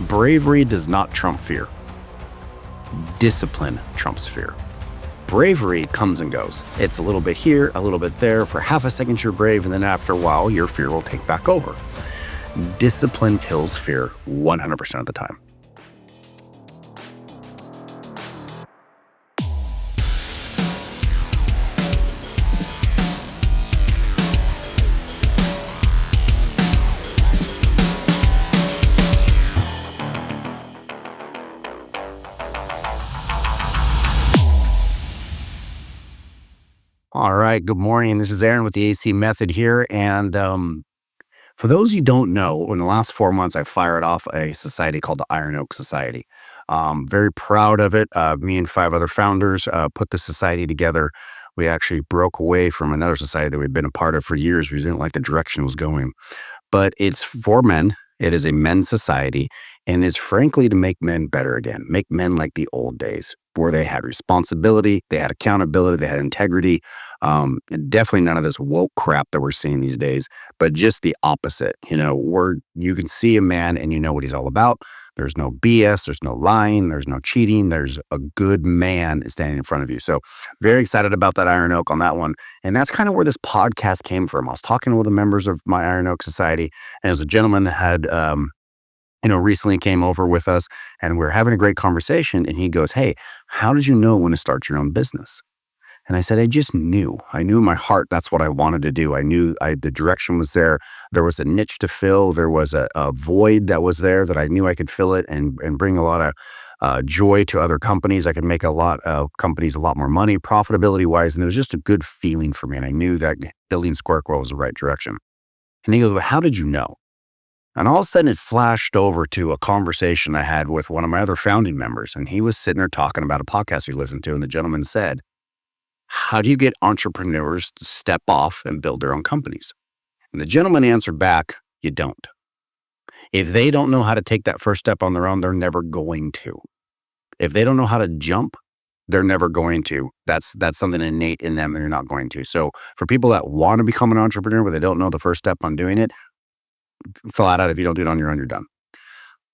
Bravery does not trump fear. Discipline trumps fear. Bravery comes and goes. It's a little bit here, a little bit there. For half a second, you're brave, and then after a while, your fear will take back over. Discipline kills fear 100% of the time. All right. Good morning. This is Aaron with the AC Method here. And for those you don't know, in the last 4 months, I fired off a society called the Iron Oak Society. Very proud of it. Me and 5 other founders put the society together. We actually broke away from another society that we'd been a part of for years. We didn't like the direction it was going. But it's for men. It is a men's society, and it's frankly to make men better again, make men like the old days where they had responsibility, they had accountability, they had integrity. And definitely none of this woke crap that we're seeing these days, but just the opposite. Where you can see a man and you know what he's all about. There's no BS, there's no lying, there's no cheating. There's a good man standing in front of you. So very excited about that Iron Oak on that one. And that's kind of where this podcast came from. I was talking with the members of my Iron Oak Society, and as a gentleman that had, recently came over with us, and we are having a great conversation. And he goes, "Hey, how did you know when to start your own business?" And I said, I just knew. I knew in my heart that's what I wanted to do. I knew the direction was there. There was a niche to fill. There was a void that was there that I knew I could fill it and bring a lot of joy to other companies. I could make a lot of companies a lot more money, profitability wise. And it was just a good feeling for me. And I knew that building Square Core was the right direction. And he goes, "Well, how did you know?" And all of a sudden it flashed over to a conversation I had with one of my other founding members. And he was sitting there talking about a podcast he listened to. And the gentleman said, "How do you get entrepreneurs to step off and build their own companies?" And the gentleman answered back, "You don't. If they don't know how to take that first step on their own, they're never going to. If they don't know how to jump, they're never going to. That's something innate in them, and they're not going to." So for people that want to become an entrepreneur, but they don't know the first step on doing it, flat out, if you don't do it on your own, you're done.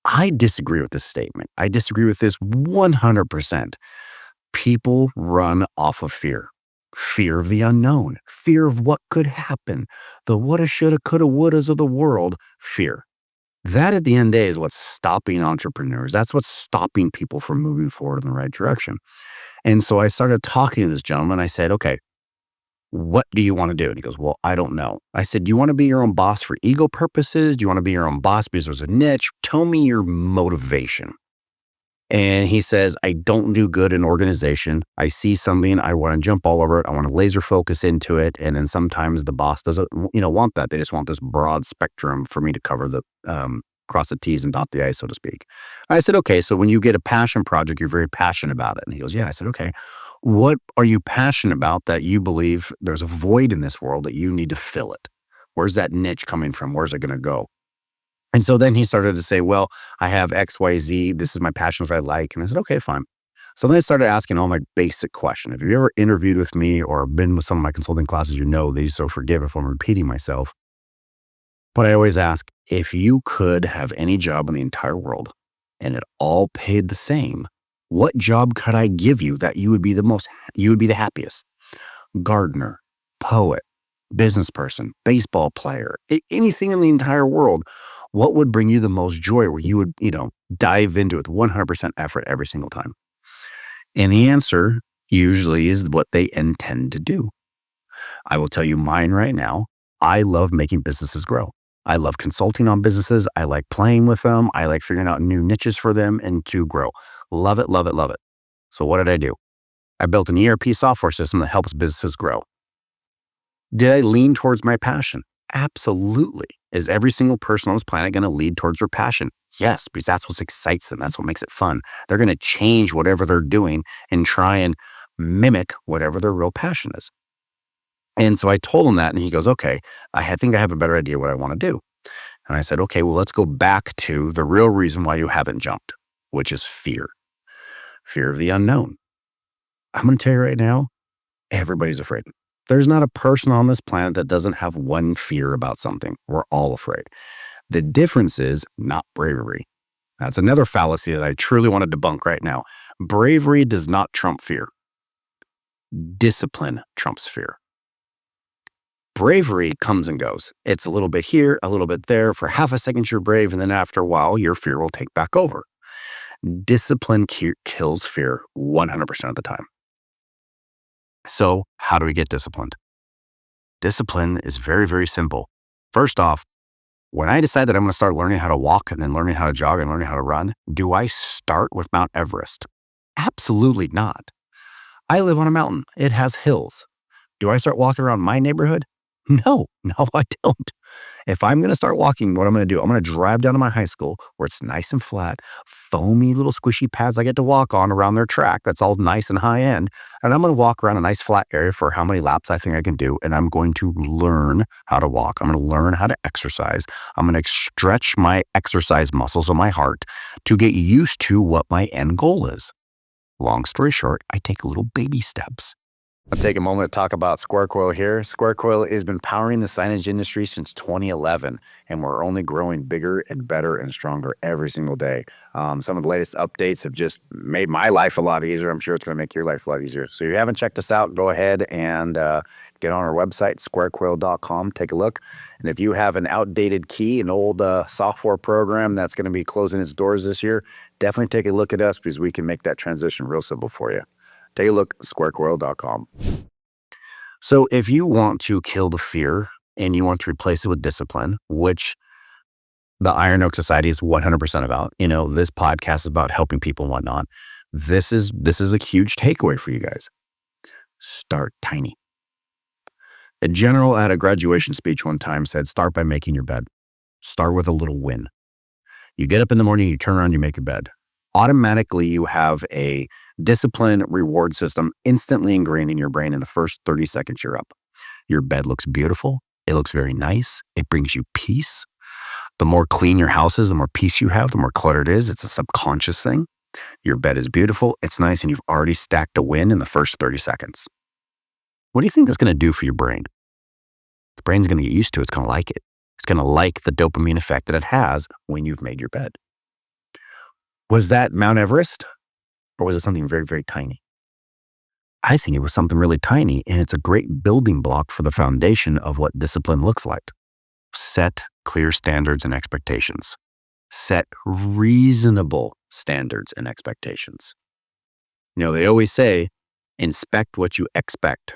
I disagree with this statement. I disagree with this 100%. People run off of fear. Fear of the unknown. Fear of what could happen. The woulda, shoulda, coulda, wouldas of the world. Fear. That at the end of the day is what's stopping entrepreneurs. That's what's stopping people from moving forward in the right direction. And so I started talking to this gentleman. I said, "Okay, what do you want to do?" And he goes, "Well, I don't know." I said, "Do you want to be your own boss for ego purposes? Do you want to be your own boss because there's a niche? Tell me your motivation." And he says, "I don't do good in organization. I see something, I want to jump all over it. I want to laser focus into it. And then sometimes the boss doesn't, want that. They just want this broad spectrum for me to cover the, cross the T's and dot the I's, so to speak." I said, "Okay, so when you get a passion project, you're very passionate about it." And he goes, "Yeah." I said, "Okay, what are you passionate about that you believe there's a void in this world that you need to fill it? Where's that niche coming from? Where's it going to go?" And so then he started to say, "Well, I have XYZ. This is my passions, what I like." And I said, "Okay, fine." So then I started asking all my basic questions. If you've ever interviewed with me or been with some of my consulting classes, these, so forgive if I'm repeating myself. But I always ask, if you could have any job in the entire world and it all paid the same, what job could I give you that you would be the happiest? Gardener, poet, business person, baseball player, anything in the entire world. What would bring you the most joy where you would, dive into it with 100% effort every single time? And the answer usually is what they intend to do. I will tell you mine right now. I love making businesses grow. I love consulting on businesses. I like playing with them. I like figuring out new niches for them and to grow. Love it, love it, love it. So what did I do? I built an ERP software system that helps businesses grow. Did I lean towards my passion? Absolutely. Is every single person on this planet going to lead towards their passion? Yes, because that's what excites them. That's what makes it fun. They're going to change whatever they're doing and try and mimic whatever their real passion is. And so I told him that, and he goes, "Okay, I think I have a better idea what I want to do." And I said, "Okay, well, let's go back to the real reason why you haven't jumped, which is fear. Fear of the unknown. I'm going to tell you right now, everybody's afraid. There's not a person on this planet that doesn't have one fear about something. We're all afraid. The difference is not bravery. That's another fallacy that I truly want to debunk right now. Bravery does not trump fear. Discipline trumps fear. Bravery comes and goes. It's a little bit here, a little bit there. For half a second, you're brave, and then after a while, your fear will take back over. Discipline kills fear 100% of the time. So, how do we get disciplined? Discipline is very, very simple. First off, when I decide that I'm going to start learning how to walk and then learning how to jog and learning how to run, do I start with Mount Everest? Absolutely not. I live on a mountain. It has hills. Do I start walking around my neighborhood? No, I don't. If I'm going to start walking, what I'm going to do, I'm going to drive down to my high school where it's nice and flat, foamy little squishy pads I get to walk on around their track. That's all nice and high end. And I'm going to walk around a nice flat area for how many laps I think I can do. And I'm going to learn how to walk. I'm going to learn how to exercise. I'm going to stretch my exercise muscles of my heart to get used to what my end goal is. Long story short, I take little baby steps. I'll take a moment to talk about Square Coil here. Square Coil has been powering the signage industry since 2011, and we're only growing bigger and better and stronger every single day. Some of the latest updates have just made my life a lot easier. I'm sure it's going to make your life a lot easier. So if you haven't checked us out, go ahead and get on our website, squarecoil.com. Take a look. And if you have an outdated key, an old software program that's going to be closing its doors this year, definitely take a look at us because we can make that transition real simple for you. Take a look at squarecoil.com. So if you want to kill the fear and you want to replace it with discipline, which the Iron Oak Society is 100% about, this podcast is about helping people and whatnot. This is a huge takeaway for you guys. Start tiny. A general at a graduation speech one time said, start by making your bed. Start with a little win. You get up in the morning, you turn around, you make your bed. Automatically, you have a discipline reward system instantly ingrained in your brain in the first 30 seconds you're up. Your bed looks beautiful. It looks very nice. It brings you peace. The more clean your house is, the more peace you have, the more cluttered it is. It's a subconscious thing. Your bed is beautiful. It's nice. And you've already stacked a win in the first 30 seconds. What do you think that's going to do for your brain? The brain's going to get used to it. It's going to like it. It's going to like the dopamine effect that it has when you've made your bed. Was that Mount Everest, or was it something very, very tiny? I think it was something really tiny, and it's a great building block for the foundation of what discipline looks like. Set clear standards and expectations. Set reasonable standards and expectations. They always say, inspect what you expect.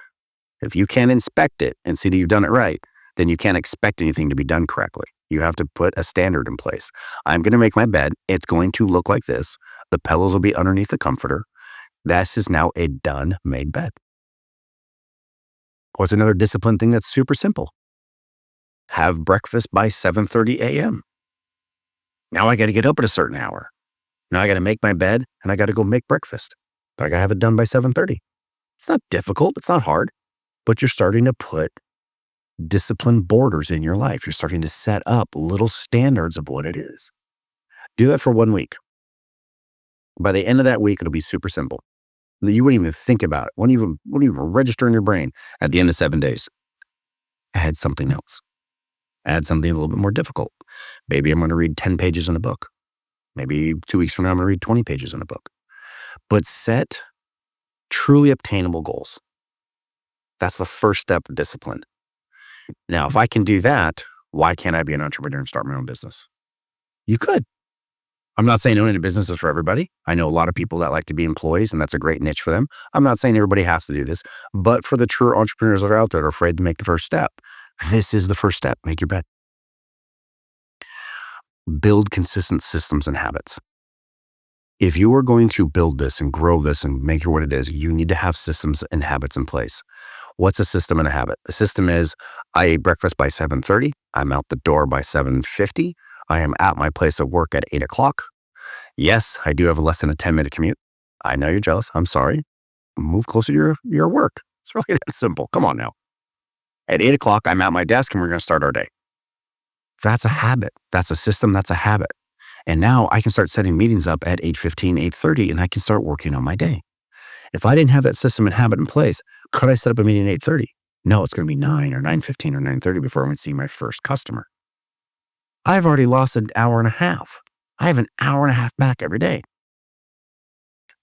If you can't inspect it and see that you've done it right, then you can't expect anything to be done correctly. You have to put a standard in place. I'm going to make my bed. It's going to look like this. The pillows will be underneath the comforter. This is now a done, made bed. What's another discipline thing that's super simple? Have breakfast by 7:30 a.m. Now I got to get up at a certain hour. Now I got to make my bed and I got to go make breakfast. But I got to have it done by 7:30. It's not difficult. It's not hard. But you're starting to put discipline borders in your life. You're starting to set up little standards of what it is. Do that for 1 week. By the end of that week, it'll be super simple. You wouldn't even think about it. Wouldn't even register in your brain. At the end of 7 days, add something else. Add something a little bit more difficult. Maybe I'm going to read 10 pages in a book. Maybe 2 weeks from now, I'm going to read 20 pages in a book. But set truly obtainable goals. That's the first step of discipline. Now, if I can do that, why can't I be an entrepreneur and start my own business? You could. I'm not saying owning a business is for everybody. I know a lot of people that like to be employees, and that's a great niche for them. I'm not saying everybody has to do this, but for the true entrepreneurs that are out there that are afraid to make the first step, this is the first step. Make your bed. Build consistent systems and habits. If you are going to build this and grow this and make it what it is, you need to have systems and habits in place. What's a system and a habit? A system is I ate breakfast by 7:30. I'm out the door by 7:50. I am at my place of work at 8 o'clock. Yes, I do have less than a 10-minute commute. I know you're jealous. I'm sorry. Move closer to your work. It's really that simple. Come on now. At 8 o'clock, I'm at my desk and we're going to start our day. That's a habit. That's a system. That's a habit. And now I can start setting meetings up at 8:15, 8:30, and I can start working on my day. If I didn't have that system and habit in place, could I set up a meeting at 8:30? No, it's going to be 9 or 9:15 or 9:30 before I'm going to see my first customer. I've already lost an hour and a half. I have an hour and a half back every day.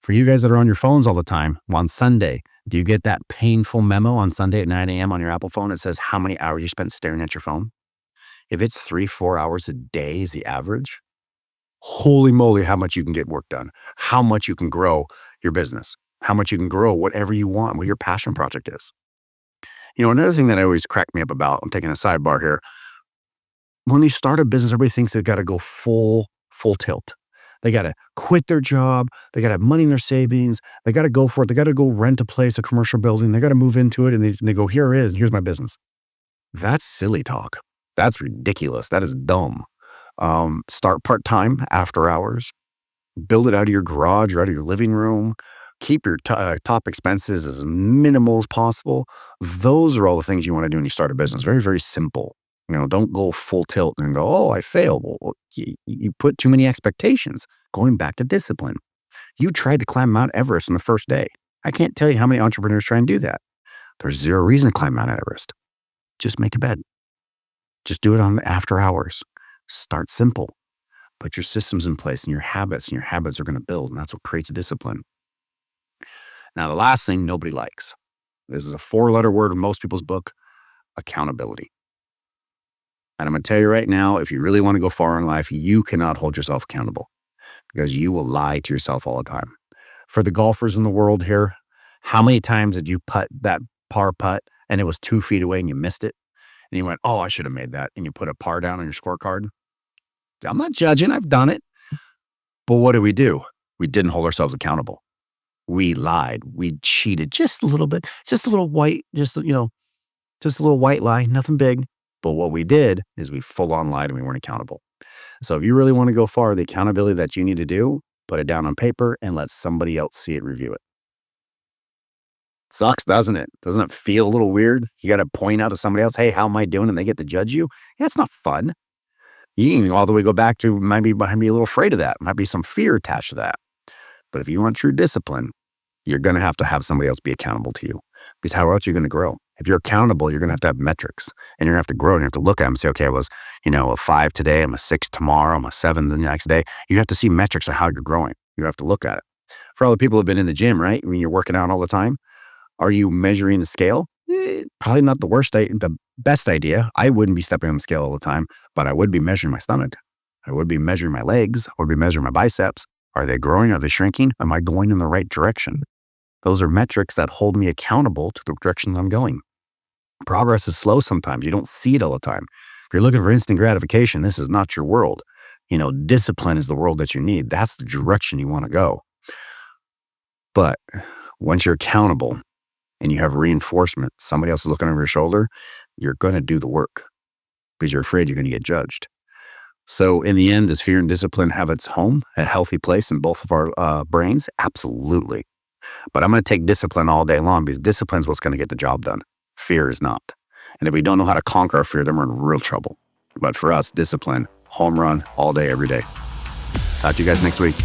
For you guys that are on your phones all the time, on Sunday, do you get that painful memo on Sunday at 9 a.m. on your Apple phone? It says how many hours you spent staring at your phone. If it's 3, 4 hours a day is the average, holy moly, how much you can get work done, how much you can grow your business, how much you can grow whatever you want, what your passion project is. Another thing that always cracked me up about, I'm taking a sidebar here. When you start a business, everybody thinks they've got to go full tilt. They got to quit their job. They got to have money in their savings. They got to go for it. They got to go rent a place, a commercial building. They got to move into it. And they go, here it is. Here's my business. That's silly talk. That's ridiculous. That is dumb. Start part-time after hours. Build it out of your garage or out of your living room. Keep your top expenses as minimal as possible. Those are all the things you want to do when you start a business. Very, very simple. Don't go full tilt and go, oh, I failed. Well, you put too many expectations. Going back to discipline. You tried to climb Mount Everest on the first day. I can't tell you how many entrepreneurs try and do that. There's zero reason to climb Mount Everest. Just make a bed. Just do it on after hours. Start simple. Put your systems in place and your habits are going to build. And that's what creates a discipline. Now, the last thing nobody likes. This is a 4-letter word in most people's book, accountability. And I'm going to tell you right now, if you really want to go far in life, you cannot hold yourself accountable because you will lie to yourself all the time. For the golfers in the world here, how many times did you putt that par putt and it was 2 feet away and you missed it? And you went, oh, I should have made that. And you put a par down on your scorecard. I'm not judging. I've done it. But what do? We didn't hold ourselves accountable. We lied. We cheated just a little bit. Just a little white, just a little white lie, nothing big. But what we did is we full on lied and we weren't accountable. So if you really want to go far, the accountability that you need to do, put it down on paper and let somebody else see it, review it. Sucks, doesn't it? Doesn't it feel a little weird? You got to point out to somebody else, hey, how am I doing? And they get to judge you. Yeah, it's not fun. You can all the way go back to might be a little afraid of that. Might be some fear attached to that. But if you want true discipline, you're going to have somebody else be accountable to you. Because how else are you going to grow? If you're accountable, you're going to have metrics. And you're going to have to grow and you have to look at them and say, okay, I was, a 5 today. I'm a 6 tomorrow. I'm a 7 the next day. You have to see metrics of how you're growing. You have to look at it. For all the people who have been in the gym, right? When you're working out all the time, are you measuring the scale? Probably not the best idea. I wouldn't be stepping on the scale all the time, but I would be measuring my stomach. I would be measuring my legs. I would be measuring my biceps. Are they growing? Are they shrinking? Am I going in the right direction? Those are metrics that hold me accountable to the direction I'm going. Progress is slow sometimes. You don't see it all the time. If you're looking for instant gratification, this is not your world. Discipline is the world that you need. That's the direction you want to go. But once you're accountable and you have reinforcement, somebody else is looking over your shoulder, you're going to do the work because you're afraid you're going to get judged. So in the end, does fear and discipline have its home, a healthy place in both of our brains? Absolutely. But I'm going to take discipline all day long because discipline is what's going to get the job done. Fear is not. And if we don't know how to conquer our fear, then we're in real trouble. But for us, discipline, home run all day, every day. Talk to you guys next week.